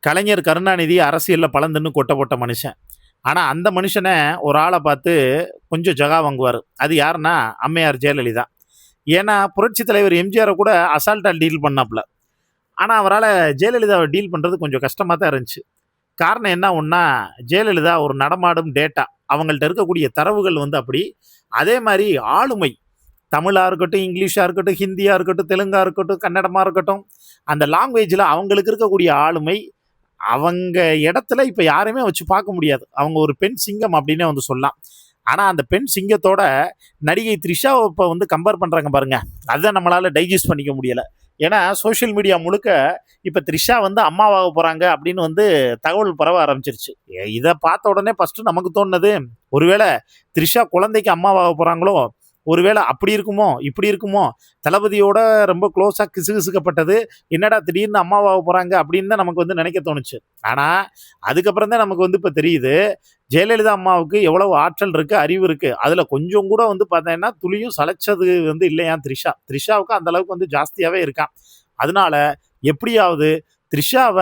கலைஞர் கருணாநிதி அரசியல்ல பலந்துன்னு கொட்ட போட்ட மனுஷன். ஆனா, அந்த மனுஷன ஒரு ஆள பார்த்து கொஞ்சம் ஜகா வாங்குவாரு. அது யாருன்னா, அம்மையார் ஜெயலலிதா. ஏன்னா, புரட்சித் தலைவர் எம்ஜிஆர கூட அசால்ட்டா டீல் பண்ணாப்ல. ஆனா, அவரால ஜெயலலிதாவ டீல் பண்றது கொஞ்சம் கஷ்டமா தான் இருந்துச்சு. காரணம் என்ன ஒண்ணா, ஜெயலலிதா ஒரு நடமாடும் டேட்டா. அவங்கள்ட்ட இருக்கக்கூடிய தரவுகள் வந்து அப்படி. அதே மாரி ஆளுமை. தமிழா இருக்கட்டும், இங்கிலீஷா இருக்கட்டும், ஹிந்தியா இருக்கட்டும், தெலுங்கா இருக்கட்டும், கன்னடமா இருக்கட்டும், அந்த லாங்குவேஜ்ல அவங்களுக்கு இருக்கக்கூடிய ஆளுமை அவங்க இடத்துல இப்ப யாரையுமே வச்சு பார்க்க முடியாது. அவங்க ஒரு பெண் சிங்கம் அப்படின்னே வந்து சொல்லலாம். ஆனா அந்த பெண் சிங்கத்தோட நடிகை த்ரிஷாவை இப்ப வந்து கம்பேர் பண்றாங்க பாருங்க. அதை நம்மளால டைஜஸ்ட் பண்ணிக்க முடியல. ஏன்னா சோஷியல் மீடியா முழுக்க இப்ப த்ரிஷா வந்து அம்மாவாக போறாங்க அப்படின்னு வந்து தகவல் பரவ ஆரம்பிச்சிருச்சு. இதை பார்த்த உடனே ஃபர்ஸ்ட் நமக்கு தோணுனது, ஒருவேளை த்ரிஷா குழந்தைக்கு அம்மாவாக போறாங்களோ, ஒருவேளை அப்படி இருக்குமோ இப்படி இருக்குமோ, தளபதியோட ரொம்ப க்ளோஸா கிசுகிசுக்கப்பட்டது என்னடா திடீர்னு அம்மாவாக போறாங்க அப்படின்னு தான் நமக்கு வந்து நினைக்க தோணுச்சு. ஆனா அதுக்கப்புறம் தான் நமக்கு வந்து இப்ப தெரியுது, ஜெயலலிதா அம்மாவுக்கு எவ்வளவு ஆற்றல் இருக்கு, அறிவு இருக்கு. அதுல கொஞ்சம் கூட வந்து பார்த்தீங்கன்னா துளியும் சளைச்சது வந்து இல்லையா த்ரிஷா. த்ரிஷாவுக்கு அந்த அளவுக்கு வந்து ஜாஸ்தியாவே இருக்கான். அதனால எப்படியாவது த்ரிஷாவ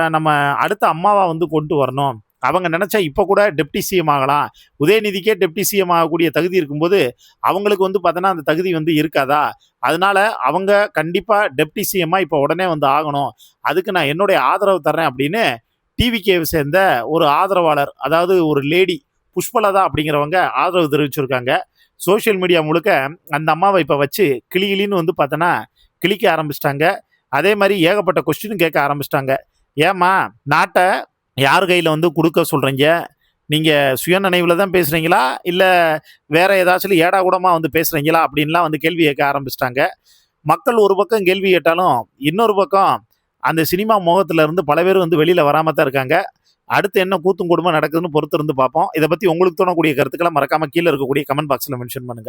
நம்ம அடுத்த அம்மாவா வந்து கொண்டு வரணும். அவங்க நினைச்சா இப்ப கூட டெப்டி சிஎம் ஆகலாம். உதயநிதிக்கே டெப்டி சிஎம் ஆகக்கூடிய தகுதி இருக்கும்போது அவங்களுக்கு வந்து பார்த்தோன்னா அந்த தகுதி வந்து இருக்காதா? அதனால அவங்க கண்டிப்பா டெப்டி சிஎம்மா இப்ப உடனே வந்து ஆகணும். அதுக்கு நான் என்னுடைய ஆதரவு தர்றேன் அப்படின்னு டிவிகேவை சேர்ந்த ஒரு ஆதரவாளர், அதாவது ஒரு லேடி புஷ்பலதா அப்படிங்கிறவங்க ஆதரவு தெரிவிச்சிருக்காங்க. சோஷியல் மீடியா முழுக்க அந்த அம்மாவை இப்ப வச்சு கிளிகிளின்னு வந்து பார்த்தோன்னா கிளிக்க ஆரம்பிச்சிட்டாங்க. அதே மாதிரி ஏகப்பட்ட கொஸ்டினும் கேட்க ஆரம்பிச்சிட்டாங்க. ஏம்மா நாட்டை யார் கையில் வந்து கொடுக்க சொல்கிறீங்க? நீங்கள் சுயநினைவில் தான் பேசுகிறீங்களா, இல்லை வேற ஏதாச்சும் ஏடா கூடமா வந்து பேசுகிறீங்களா அப்படின்லாம் வந்து கேள்வி கேட்க ஆரம்பிச்சிட்டாங்க. மக்கள் ஒரு பக்கம் கேள்வி கேட்டாலும் இன்னொரு பக்கம் அந்த சினிமா மோகத்துல இருந்து பல பேர் வந்து வெளியில் வராமல் தான் இருக்காங்க. அடுத்து என்ன கூத்தும் குடும்பம் நடக்குதுன்னு பொறுத்து இருந்து பார்ப்போம். இதை பற்றி உங்களுக்கு தோணக்கூடிய கருத்துக்களை மறக்காமல் கீழே இருக்கக்கூடிய கமெண்ட் பாக்ஸில் மென்ஷன் பண்ணுங்கள்.